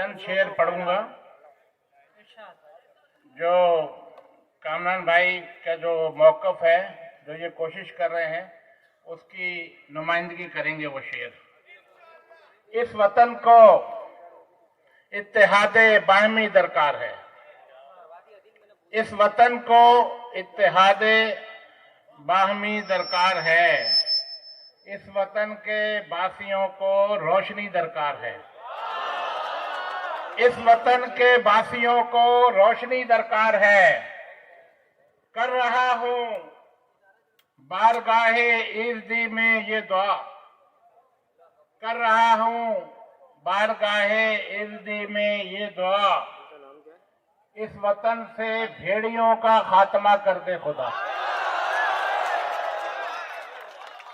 चंद शेर पढ़ूंगा जो कामरान भाई का जो मौक़िफ़ है, जो ये कोशिश कर रहे हैं, उसकी नुमाइंदगी करेंगे वो शेर। इस वतन को इत्तेहादे बाहमी दरकार है। इस वतन को इत्तेहादे बाहमी दरकार है। इस वतन के बासियों को रोशनी दरकार है। इस वतन के बासियों को रोशनी दरकार है। कर रहा हूं बारगाहे इज़्ज़ी में ये दुआ, कर रहा हूं बारगाहे इज़्ज़ी में ये दुआ, इस वतन से भेड़ियों का खात्मा कर दे खुदा।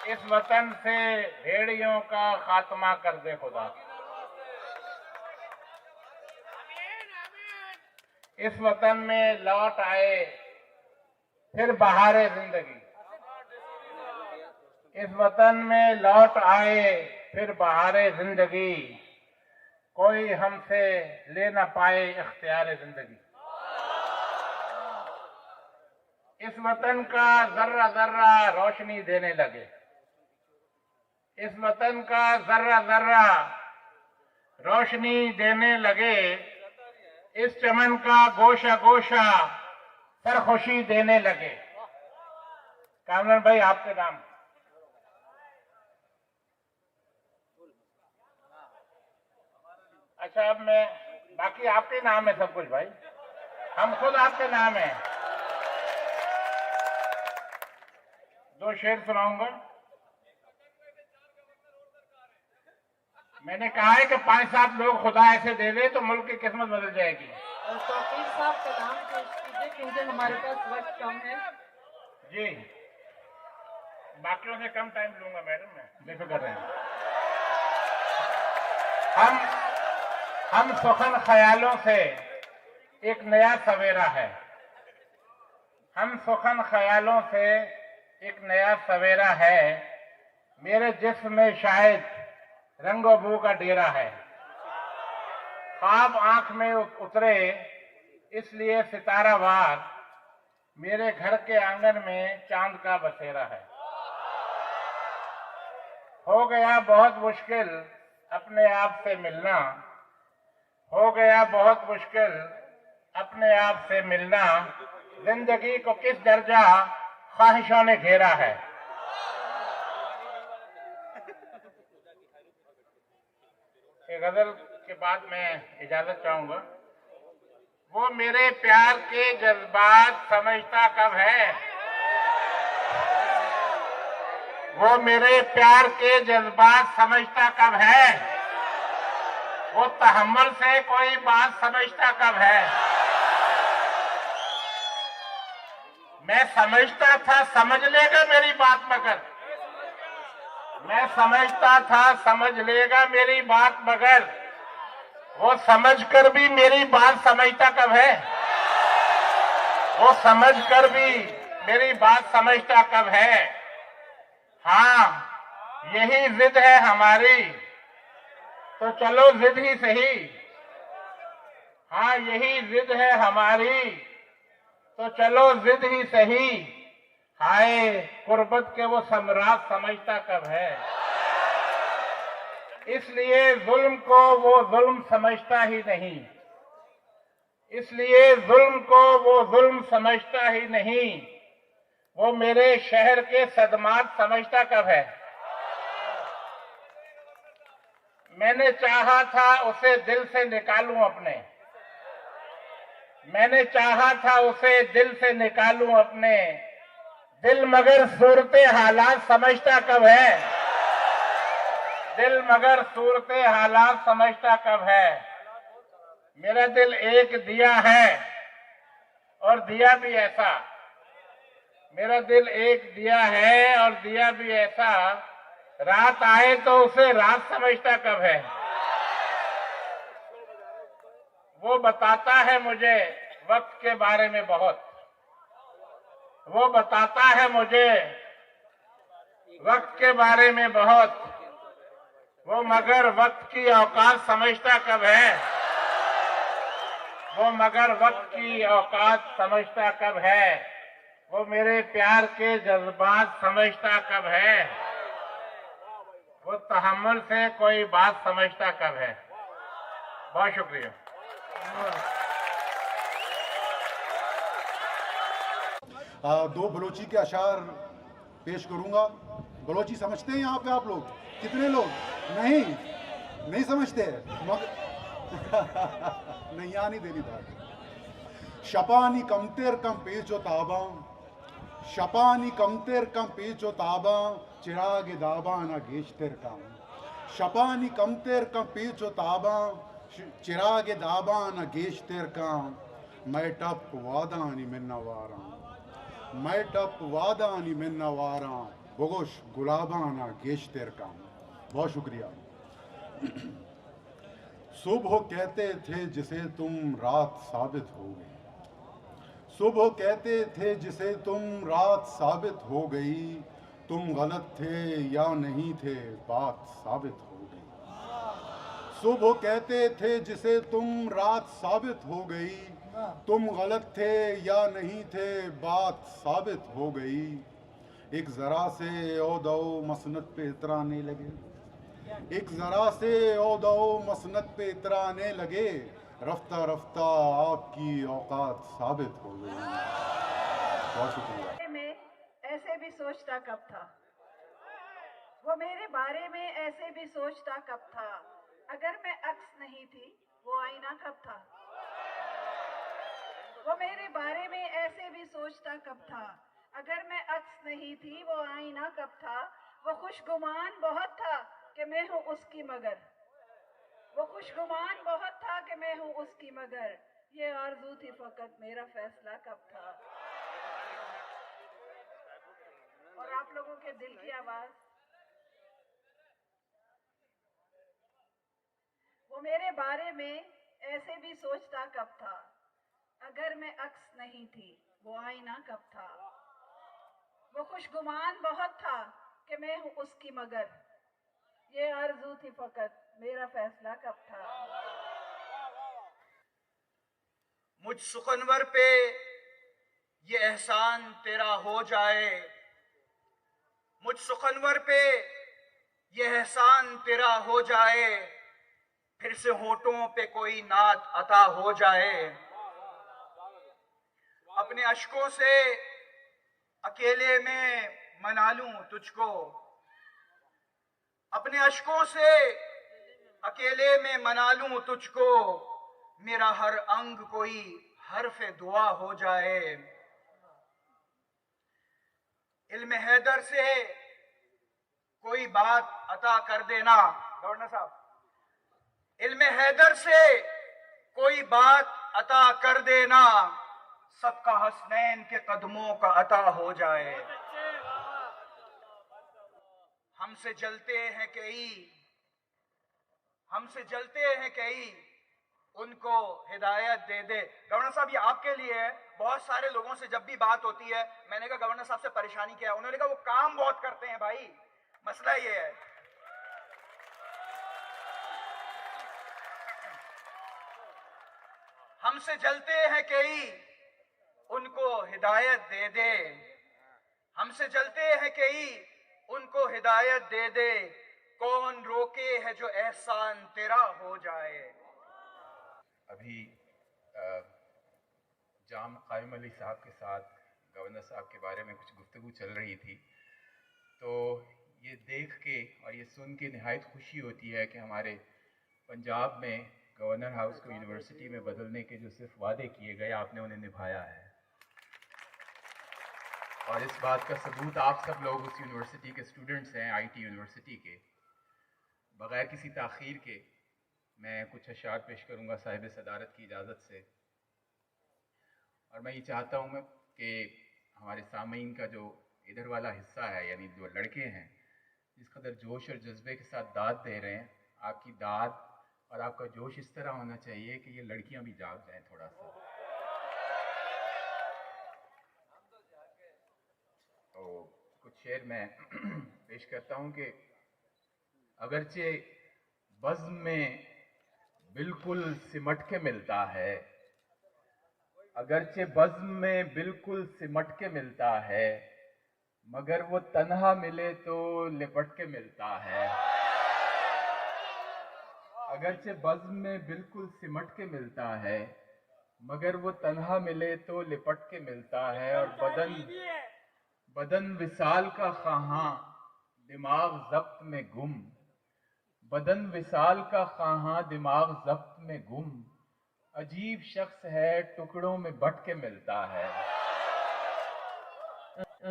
इस वतन से भेड़ियों का खात्मा कर दे खुदा। इस वतन में लौट आए फिर बहारे जिंदगी। इस वतन में लौट आए फिर बहारे जिंदगी, कोई हमसे ले न पाए इख्तियार जिंदगी। इस वतन का जर्रा जर्रा रोशनी देने लगे। इस वतन का जर्रा जर्रा रोशनी देने लगे। इस चमन का गोशा गोशा सरखुशी देने लगे। कामरान भाई आपके नाम। अच्छा, अब मैं बाकी आपके नाम है सब कुछ भाई, हम खुद आपके नाम है। दो शेर सुनाऊंगा। मैंने कहा है कि 5-7 लोग खुदा ऐसे दे दे तो मुल्क की किस्मत बदल जाएगी। तौकीर साहब का नाम पेश कीजिए क्योंकि हमारे पास वक्त कम है। जी, बाकियों से कम टाइम लूंगा मैडम, मैं बेफिक्र रहें। हम सुखन ख्यालों से एक नया सवेरा है। हम सुखन ख्यालों से एक नया सवेरा है। मेरे जिस्म में शायद रंगो बू का डेरा है। ख्वाब आंख में उतरे इसलिए सितारा वार, मेरे घर के आंगन में चांद का बसेरा है। हो गया बहुत मुश्किल अपने आप से मिलना, हो गया बहुत मुश्किल अपने आप से मिलना, जिंदगी को किस दर्जा ख्वाहिशों ने घेरा है। गजल के बाद मैं इजाजत चाहूंगा। वो मेरे प्यार के जज्बात समझता कब है, वो मेरे प्यार के जज्बात समझता कब है, वो तहम्मुल से कोई बात समझता कब है। मैं समझता था समझ लेगा मेरी बात, मगर मैं समझता था समझ लेगा मेरी बात, मगर वो समझकर भी मेरी बात समझता कब है। वो समझकर भी मेरी बात समझता कब है। हाँ, यही जिद है हमारी तो चलो जिद ही सही। हाँ, यही जिद है हमारी तो चलो जिद ही सही। हाय कुर्बत के वो सम्राट समझता कब है। इसलिए जुल्म को वो जुल्म समझता ही नहीं, इसलिए जुल्म को वो जुल्म समझता ही नहीं। वो मेरे शहर के सदमात समझता कब है। मैंने चाहा था उसे दिल से निकालूं अपने, मैंने चाहा था उसे दिल से निकालूं अपने, दिल मगर सूरते हालात समझता कब है। दिल मगर सूरते हालात समझता कब है। मेरा दिल एक दिया है और दिया भी ऐसा, मेरा दिल एक दिया है और दिया भी ऐसा, रात आए तो उसे रात समझता कब है। वो बताता है मुझे वक्त के बारे में बहुत, वो बताता है मुझे वक्त के बारे में बहुत, वो मगर वक्त की औकात समझता कब है। वो मगर वक्त की औकात समझता कब है, वो मेरे प्यार के जज्बात समझता कब है, वो तहम्मुल से कोई बात समझता कब है। बहुत शुक्रिया। दो बलोची के अशार पेश करूंगा। बलोची समझते हैं यहाँ पे आप लोग? कितने लोग नहीं समझते मगर नहीं आनी देनी बात। शपानी कमतेर कम पेचो ताबा, शपानी कमतेर कम पेचो ताबा, चिराग दाबा ना गेशतेर काम। शपानी कमतेर कम पेचो ताबा, चिराग दाबा ना गेशतेर काम। मैं टप वादानी मिन्ना वारा, मैं टप वादानी मिन्ना वारा, बगोश गुलाबाना गेशतेर काम। बहुत शुक्रिया। सुबह कहते थे जिसे तुम रात साबित हो गई, सुबह कहते थे जिसे तुम रात साबित हो गई, तुम गलत थे या नहीं थे बात साबित हो गई। सुबह कहते थे जिसे तुम रात साबित हो गई, तुम गलत थे या नहीं थे बात साबित हो गई। एक जरा से ओ दो मसनत पे इतराने लगे, एक जरा से ओ दो मसनत पे इतराने लगे, रफ्ता रफ्ता आपकी औकात साबित हो गई। बहुत शुक्रिया। में ऐसे भी सोचता कब था, वो मेरे बारे में ऐसे भी सोचता कब था, अगर मैं अक्स नहीं थी वो आईना कब था। वो मेरे बारे में ऐसे भी सोचता कब था, अगर मैं अक्स नहीं थी वो आईना कब था। वो खुशगुमान बहुत था कि मैं हूँ उसकी मगर, वो खुशगुमान बहुत था कि मैं हूँ उसकी मगर, ये आरज़ू थी फ़कत मेरा फैसला कब था। और आप लोगों के दिल की आवाज, वो मेरे बारे में ऐसे भी सोचता कब था, अगर मैं अक्स नहीं थी वो आईना कब था। वो खुशगुमान बहुत था कि मैं हूँ उसकी मगर, ये आरज़ू थी फ़कत मेरा फैसला कब था। मुझ सुखनवर पे ये एहसान तेरा हो जाए, मुझ सुखनवर पे ये एहसान तेरा हो जाए, फिर से होठों पे कोई नात अता हो जाए। अपने अश्कों से अकेले में मना लूं तुझको, अपने अश्कों से अकेले में मना लूं तुझको, मेरा हर अंग कोई हर्फ दुआ हो जाए। इल्म हैदर से कोई बात अता कर देना, गवर्नर साहब, इल्म हैदर से कोई बात अता कर देना, सबका हसनैन के कदमों का अता हो जाए। हमसे जलते हैं कई, हमसे जलते हैं कई, उनको हिदायत दे दे। गवर्नर साहब ये आपके लिए है। बहुत सारे लोगों से जब भी बात होती है, मैंने कहा गवर्नर साहब से परेशानी क्या है, उन्होंने कहा वो काम बहुत करते हैं भाई, मसला ये है। हमसे जलते हैं कई, उनको हिदायत दे दे, हमसे जलते हैं कई, उनको हिदायत दे दे, कौन रोके है जो एहसान तेरा हो जाए। अभी जाम कायम अली साहब के साथ गवर्नर साहब के बारे में कुछ गुफ्तगू चल रही थी, तो ये देख के और ये सुन के नहायत खुशी होती है कि हमारे पंजाब में गवर्नर हाउस को यूनिवर्सिटी में बदलने के जो सिर्फ वादे किए गए आपने उन्हें निभाया है। और इस बात का सबूत आप सब लोग उस यूनिवर्सिटी के स्टूडेंट्स हैं, आईटी यूनिवर्सिटी के। बग़ैर किसी ताख़ीर के मैं कुछ अशार पेश करूँगा साहिब सदारत की इजाज़त से। और मैं ये चाहता हूँ कि हमारे सामीन का जो इधर वाला हिस्सा है, यानी जो लड़के हैं, जिस कदर जोश और जज्बे के साथ दाद दे रहे हैं, आपकी दाद और आपका जोश इस तरह होना चाहिए कि ये लड़कियां भी जाग जाएं थोड़ा सा। तो कुछ शेर मैं पेश करता हूँ कि अगरचे बज़्म में बिल्कुल सिमट के मिलता है, अगरचे बज़्म में बिल्कुल सिमट के मिलता है, मगर वो तन्हा मिले तो लिपट के मिलता है। अगरचे बज़्म में बिल्कुल सिमट के मिलता है, मगर वो तन्हा मिले तो लिपट के मिलता है। और बदन विसाल का ख़्वाहां दिमाग ज़ब्त में गुम, बदन विसाल का ख़्वाहां दिमाग ज़ब्त में गुम, अजीब शख्स है टुकड़ों में बट के मिलता है।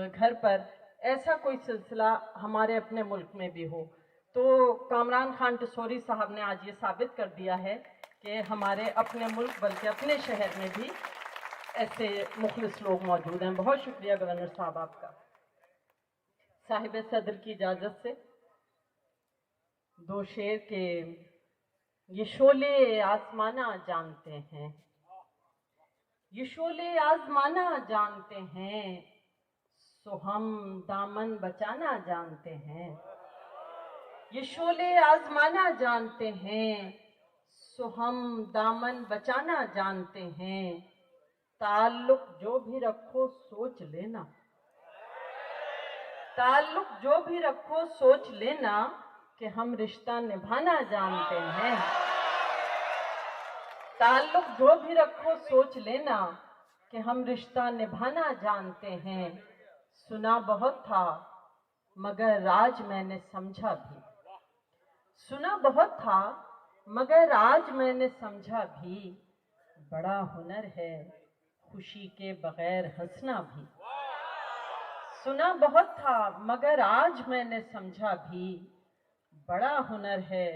घर पर ऐसा कोई सिलसिला हमारे अपने मुल्क में भी हो तो कामरान खान टसोरी साहब ने आज ये साबित कर दिया है कि हमारे अपने मुल्क बल्कि अपने शहर में भी ऐसे मुखलिस लोग मौजूद हैं। बहुत शुक्रिया गवर्नर साहब आपका। साहिब सदर की इजाज़त से दो शेर के ये शोले आज़माना जानते हैं, ये शोले आज़माना जानते हैं, सो हम दामन बचाना जानते हैं। ये शोले आज़माना जानते हैं, सो हम दामन बचाना जानते हैं। ताल्लुक जो भी रखो सोच लेना, ताल्लुक जो भी रखो सोच लेना कि हम रिश्ता निभाना जानते हैं। ताल्लुक जो भी रखो सोच लेना कि हम रिश्ता निभाना जानते हैं। सुना बहुत था मगर आज मैंने समझा भी, सुना बहुत था मगर आज मैंने समझा भी, बड़ा हुनर है खुशी के बगैर हंसना भी। सुना बहुत था मगर आज मैंने समझा भी, बड़ा हुनर है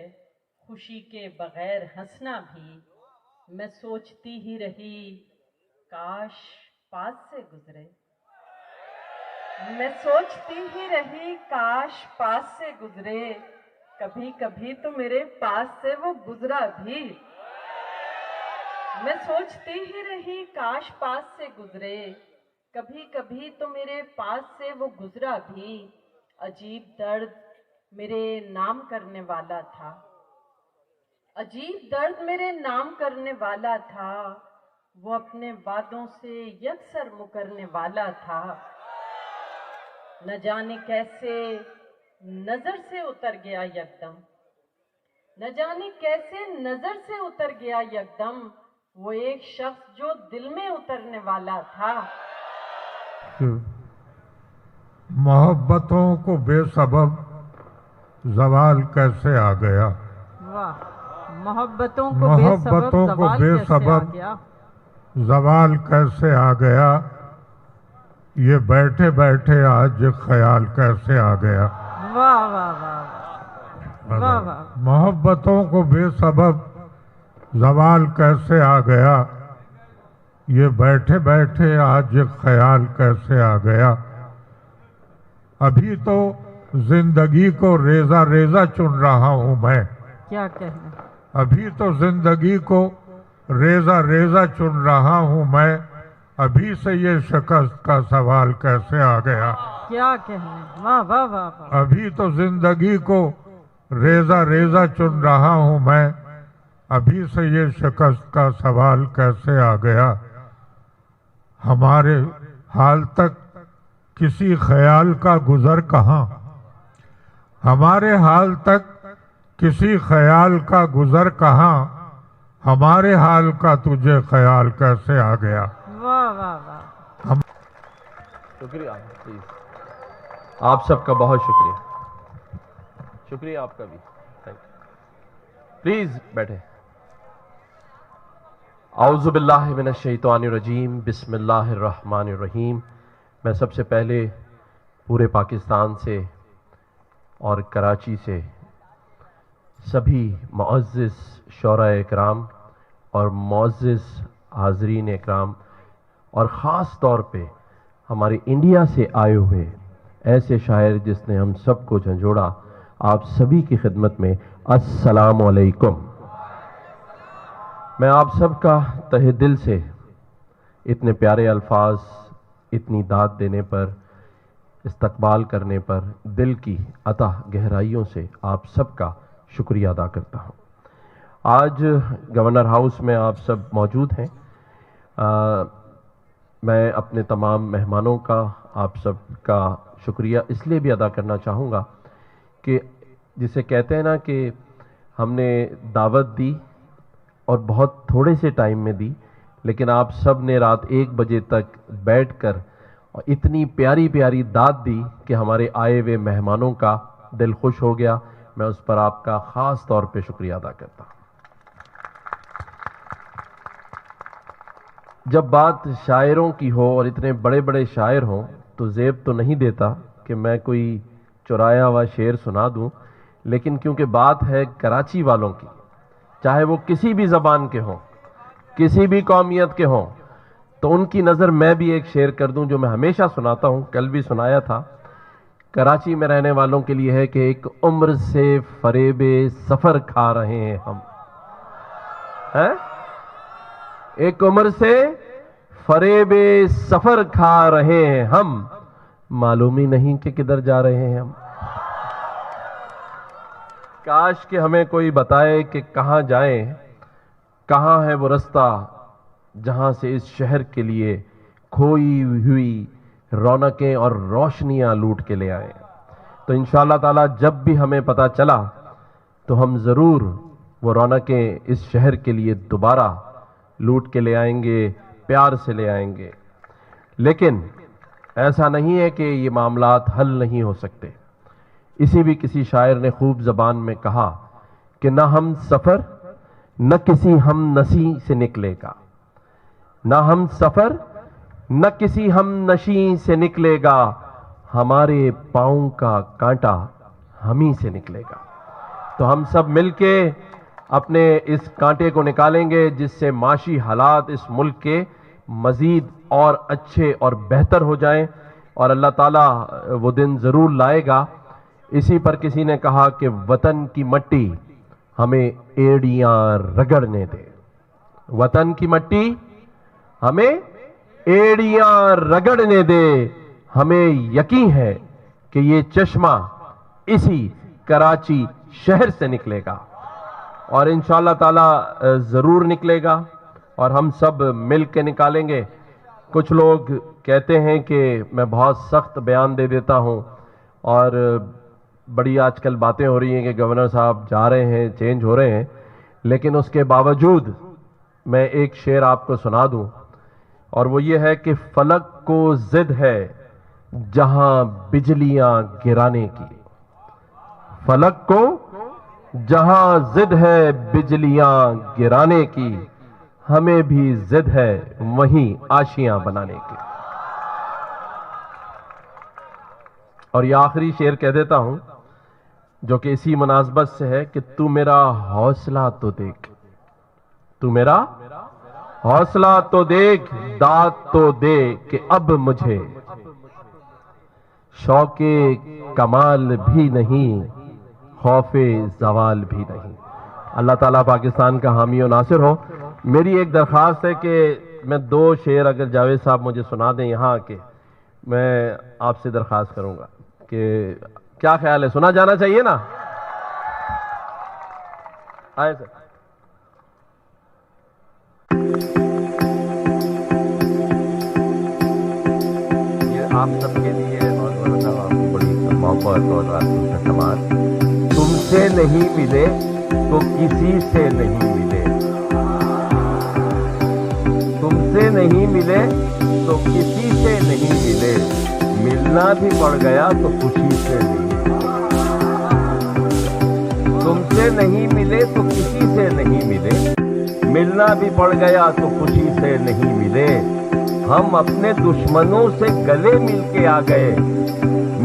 खुशी के बगैर हंसना भी। मैं सोचती ही रही काश पास से गुजरे, मैं सोचती ही रही काश पास से गुजरे, कभी कभी तो मेरे पास से वो गुजरा भी। मैं सोचती ही रही काश पास से गुजरे, कभी कभी तो मेरे पास से वो गुजरा भी। अजीब दर्द मेरे नाम करने वाला था, अजीब दर्द मेरे नाम करने वाला था, वो अपने वादों से यकसर मुकरने वाला था। न जाने कैसे नजर से उतर गया यकदम, न जाने कैसे नजर से उतर गया यकदम, वो एक शख्स जो दिल में उतरने वाला था। मोहब्बतों को बेसबब ज़वाल कैसे आ गया, वाह। मोहब्बतों को बेसबब ज़वाल कैसे आ गया, ये बैठे बैठे आज ख्याल कैसे आ गया। वाह वाह वाह वाह वाह। मोहब्बतों को बेसबब ज़वाल कैसे आ गया, ये बैठे बैठे आज ख्याल कैसे आ गया। अभी तो जिंदगी को रेजा रेजा चुन रहा हूँ मैं, क्या कहना। अभी तो जिंदगी को रेजा रेजा चुन रहा हूँ मैं, अभी से ये शिकस्त का सवाल कैसे आ गया। क्या कहना। वाह वाह वाह वाह। अभी तो जिंदगी को रेजा रेजा चुन रहा हूँ मैं, अभी से ये शिकस्त का सवाल कैसे आ गया। हमारे हाल तक किसी ख्याल का गुजर कहाँ, हमारे हाल तक किसी ख्याल का गुजर कहाँ, हमारे हाल का तुझे ख्याल कैसे आ गया। वाह वाह वाह। शुक्रिया, प्लीज आप सबका बहुत शुक्रिया, शुक्रिया आपका भी, थैंक यू। प्लीज बैठे। औज़ु बिल्लाहि मिनश शैतानिर रजीम, बिस्मिल्लाहिर रहमानिर रहीम। मैं सबसे पहले पूरे पाकिस्तान से और कराची से सभी मुअज़्ज़िज़ शौराए इकराम और मुअज़्ज़िज़ हाज़रीन इकराम और ख़ास तौर पे हमारे इंडिया से आए हुए ऐसे शायर जिसने हम सबको झंझोड़ा, आप सभी की खिदमत में अस्सलामु अलैकुम। मैं आप सबका तहे दिल से इतने प्यारे अल्फाज, इतनी दाद देने पर, इस्तकबाल करने पर दिल की अतः गहराइयों से आप सबका शुक्रिया अदा करता हूँ। आज गवर्नर हाउस में आप सब मौजूद हैं मैं अपने तमाम मेहमानों का, आप सब का शुक्रिया इसलिए भी अदा करना चाहूँगा कि जिसे कहते हैं ना कि हमने दावत दी और बहुत थोड़े से टाइम में दी, लेकिन आप सब ने रात 1 बजे तक बैठकर और इतनी प्यारी प्यारी दाद दी कि हमारे आए हुए मेहमानों का दिल खुश हो गया। मैं उस पर आपका ख़ास तौर पे शुक्रिया अदा करता हूँ। जब बात शायरों की हो और इतने बड़े बड़े शायर हों तो ज़ेब तो नहीं देता कि मैं कोई चुराया हुआ शेर सुना दूं, लेकिन क्योंकि बात है कराची वालों की, चाहे वो किसी भी ज़बान के हों, किसी भी कौमियत के हों, तो उनकी नज़र मैं भी एक शेर कर दूं जो मैं हमेशा सुनाता हूं, कल भी सुनाया था। कराची में रहने वालों के लिए है कि एक उम्र से फरेबे सफ़र खा रहे हैं हम, हैं? एक उम्र से फरेबे सफर खा रहे हैं हम, मालूम ही नहीं कि किधर जा रहे हैं हम। काश कि हमें कोई बताए कि कहां जाएं, कहां है वो रास्ता जहां से इस शहर के लिए खोई हुई रौनकें और रोशनियां लूट के ले आए। तो इंशाअल्लाह ताला जब भी हमें पता चला तो हम ज़रूर वो रौनकें इस शहर के लिए दोबारा लूट के ले आएंगे, प्यार से ले आएंगे। लेकिन ऐसा नहीं है कि ये मामलात हल नहीं हो सकते। इसी भी किसी शायर ने खूब ज़बान में कहा कि न हम सफ़र न किसी हम नशी से निकलेगा, न हम सफ़र न किसी हम नशी से निकलेगा, हमारे पाँव का कांटा हम ही से निकलेगा। तो हम सब मिलके अपने इस कांटे को निकालेंगे जिससे माशी हालात इस मुल्क के मज़ीद और अच्छे और बेहतर हो जाएं, और अल्लाह ताला वो दिन ज़रूर लाएगा। इसी पर किसी ने कहा कि वतन की मट्टी हमें एड़ियां रगड़ने दे, वतन की मट्टी हमें एड़ियां रगड़ने दे। हमें यकीन है कि ये चश्मा इसी कराची शहर से निकलेगा और इंशाअल्लाह ताला ज़रूर निकलेगा और हम सब मिल के निकालेंगे। कुछ लोग कहते हैं कि मैं बहुत सख्त बयान दे देता हूं और बड़ी आजकल बातें हो रही हैं कि गवर्नर साहब जा रहे हैं, चेंज हो रहे हैं, लेकिन उसके बावजूद मैं एक शेर आपको सुना दूं और वो ये है कि फलक को जिद है जहां बिजलियां गिराने की, फलक को जहां जिद है बिजलियां गिराने की, हमें भी जिद है वहीं आशियां बनाने की। और ये आखिरी शेर कह देता हूं जो कि इसी मुनासबत से है कि तू मेरा हौसला तो देख, तू मेरा हौसला तो देख, दाद तो दे कि अब मुझे शौके कमाल भी नहीं, खौफे जवाल भी नहीं। अल्लाह ताला पाकिस्तान का हामी और नासिर हो। मेरी एक दरख्वास्त है कि मैं 2 शेर अगर जावेद साहब मुझे सुना दें यहाँ आके, मैं आपसे दरख्वास्त करूँगा कि क्या ख्याल है, सुना जाना चाहिए ना? आए सर। ये आप सबके लिए और आपकी बड़ी मोहब्बत और आपकी समाज। तुमसे नहीं मिले तो किसी से नहीं मिले, तुमसे नहीं मिले तो किसी से नहीं मिले, मिलना भी पड़ गया तो खुशी से नहीं। तुमसे नहीं मिले तो किसी से नहीं मिले, मिलना भी पड़ गया तो खुशी से नहीं मिले। हम अपने दुश्मनों से गले मिलके आ गए,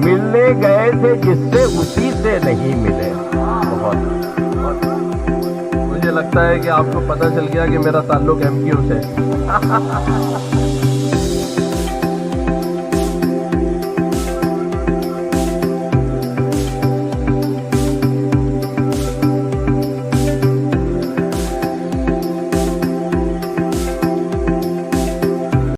मिलने गए थे जिससे उसी से नहीं मिले। बहुत मुझे लगता है कि आपको पता चल गया कि मेरा ताल्लुक एमक्यू से